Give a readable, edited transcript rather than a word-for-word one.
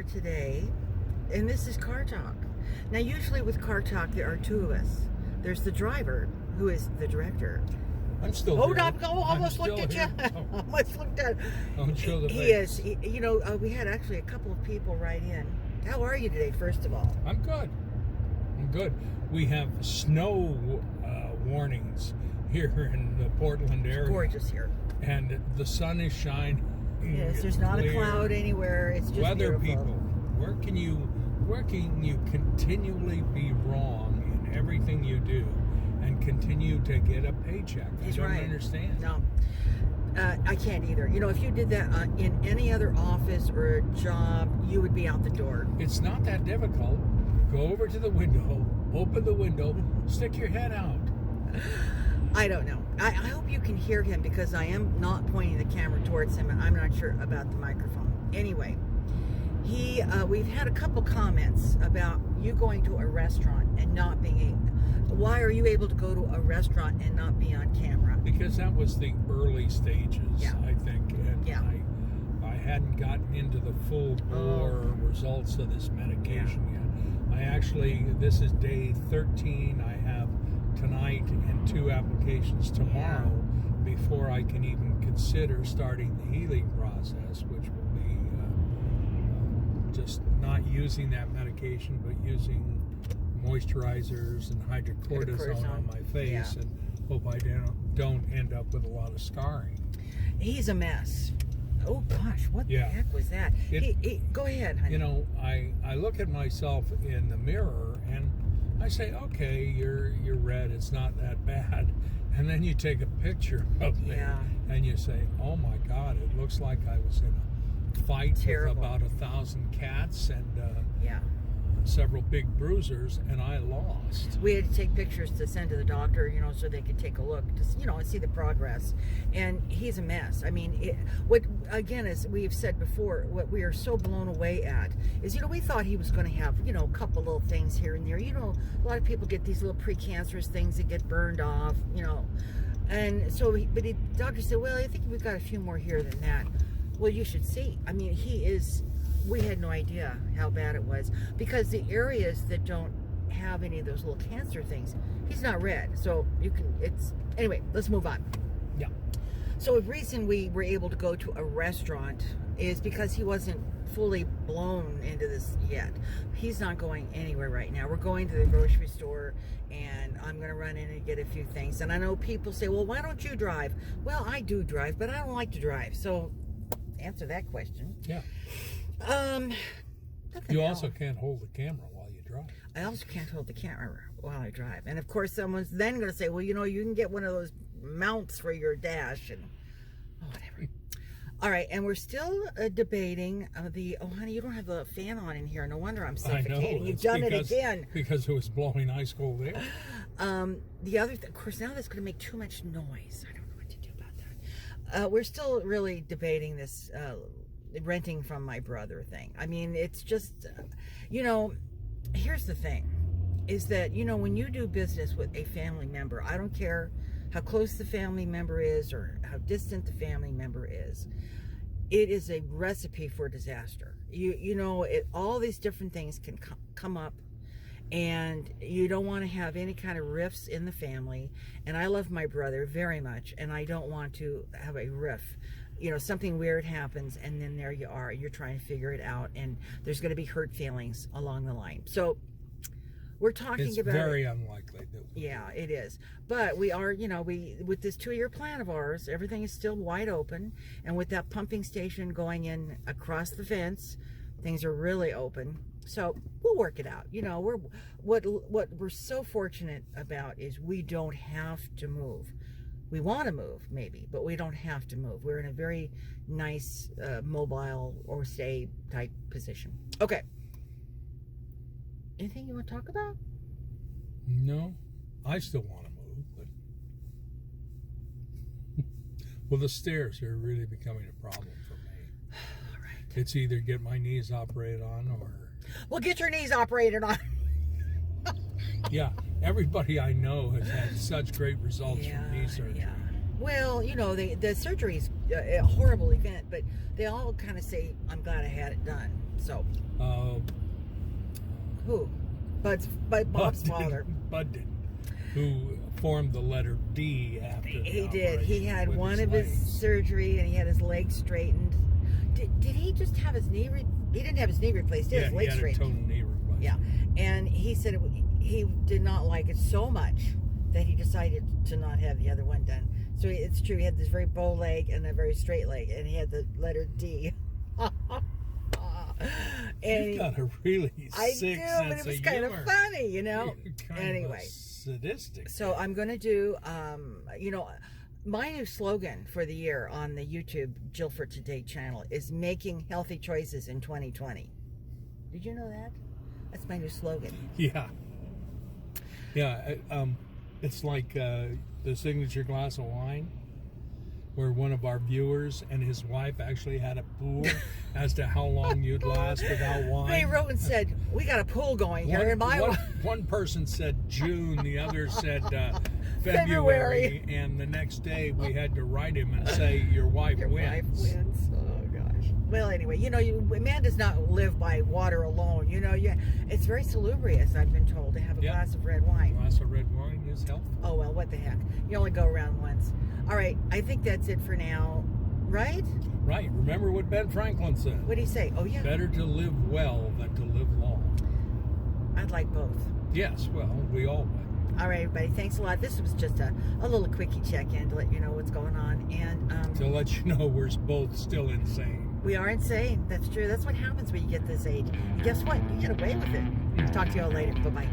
for today, and this is CarTalk. Now, usually with CarTalk, there are two of us. There's the driver, who is the director. I'm still Hold here. up! Almost looked at you. Oh. Almost looked at. Don't show the He face. is. We had actually a couple of people write in. How are you today? First of all, I'm good. I'm good. We have snow warnings here in the Portland area. it's gorgeous here. And the sun is shining. Yes, there's not a cloud anywhere. It's just weather beautiful. people. Where can you continually be wrong in everything you do and continue to get a paycheck? He's I don't right. understand. No, I can't either. If you did that in any other office or job, you would be out the door. It's not that difficult. Go over to the window, open the window, stick your head out. I don't know. I hope you can hear him because I am not pointing the camera towards him, and I'm not sure about the microphone. Anyway, we've had a couple comments about you going to a restaurant and not being able. Why are you able to go to a restaurant and not be on camera? Because that was the early stages, Yeah. I think. And Yeah. I hadn't gotten into the full bore results of this medication yet. This is day 13. I have tonight and 2 applications tomorrow before I can even consider starting the healing process, which will be just not using that medication, but using moisturizers and hydrocortisone on my face, and hope I don't end up with a lot of scarring. He's a mess. Oh gosh, what the heck was that? Go ahead, honey. I look at myself in the mirror and I say, okay, you're red, it's not that bad. And then you take a picture of me and you say, oh my God, it looks like I was in a fight with about 1,000 cats and several big bruisers, and I lost. We had to take pictures to send to the doctor, so they could take a look, to see the progress. And he's a mess. I mean, as we've said before, what we are so blown away at is, we thought he was going to have, a couple little things here and there. A lot of people get these little precancerous things that get burned off, And so, the doctor said, well, I think we've got a few more here than that. Well, you should see. I mean, we had no idea how bad it was, because the areas that don't have any of those little cancer things, he's not red. So anyway, let's move on. Yeah. So the reason we were able to go to a restaurant is because he wasn't fully blown into this yet. He's not going anywhere right now. We're going to the grocery store, and I'm going to run in and get a few things. And I know people say, well, why don't you drive? Well, I do drive, but I don't like to drive. So answer that question. Yeah. You also can't hold the camera while you drive. I also can't hold the camera while I drive. And of course, someone's then going to say, well, you can get one of those mounts for your dash and whatever. All right, and we're still debating honey, you don't have the fan on in here. No wonder I'm suffocating. I know. You've done it again. Because it was blowing ice cold air. The other thing, of course, now that's going to make too much noise. I don't know what to do about that. We're still really debating this renting from my brother thing. I mean, it's just, here's the thing, is that, when you do business with a family member, I don't care how close the family member is or how distant the family member is, it is a recipe for disaster. All these different things can come up, and you don't want to have any kind of rifts in the family. And I love my brother very much, and I don't want to have a rift. Something weird happens, and then there you are. You're trying to figure it out, and there's going to be hurt feelings along the line. So we're talking about. It's very unlikely. Yeah, it is. But we are, with this 2-year plan of ours, everything is still wide open, and with that pumping station going in across the fence, things are really open. So we'll work it out. What we're so fortunate about is we don't have to move. We want to move, maybe, but we don't have to move. We're in a very nice, mobile or stay type position. Okay. Anything you want to talk about? No, I still want to move, but well, the stairs are really becoming a problem for me. All right. It's either get my knees operated on or. Well, get your knees operated on. Yeah, everybody I know has had such great results from knee surgery. Yeah. Well, the surgery is a horrible event, but they all kind of say, I'm glad I had it done. So, Uh, who? Bob's father. Bud didn't. Who formed the letter D after the He did. He operation had with one of his legs. surgery, and he had his leg straightened. Did he just have his knee? He didn't have his knee replaced. He had his leg he had straightened. a total knee replacement. Yeah, and he said he did not like it so much that he decided to not have the other one done. So it's true. He had this very bow leg and a very straight leg, and he had the letter D. And You've got a really I sick do, sense but it was of kind of humor. funny, you know. You're kind Anyway, of sadistic. so I'm going to do, my new slogan for the year on the YouTube Jill for Today channel is making healthy choices in 2020. Did you know that? That's my new slogan. Yeah. It's like the signature glass of wine, where one of our viewers and his wife actually had a pool as to how long you'd last without wine. They wrote and said, we got a pool going here in my one person said June, the other said February, and the next day we had to write him and say, your wife Your wins. wife wins. Oh, gosh. Well, anyway, man does not live by water alone. It's very salubrious, I've been told, to have a glass of red wine. A glass of red wine is healthy. Oh, well, what the heck. You only go around once. All right, I think that's it for now. Right? Right. Remember what Ben Franklin said. What did he say? Oh, yeah. Better to live well than to live long. I'd like both. Yes, well, we all would. All right, everybody. Thanks a lot. This was just a little quickie check-in to let you know what's going on. And to let you know we're both still insane. We are insane. That's true. That's what happens when you get this age. And guess what? You get away with it. Talk to you all later. Bye-bye.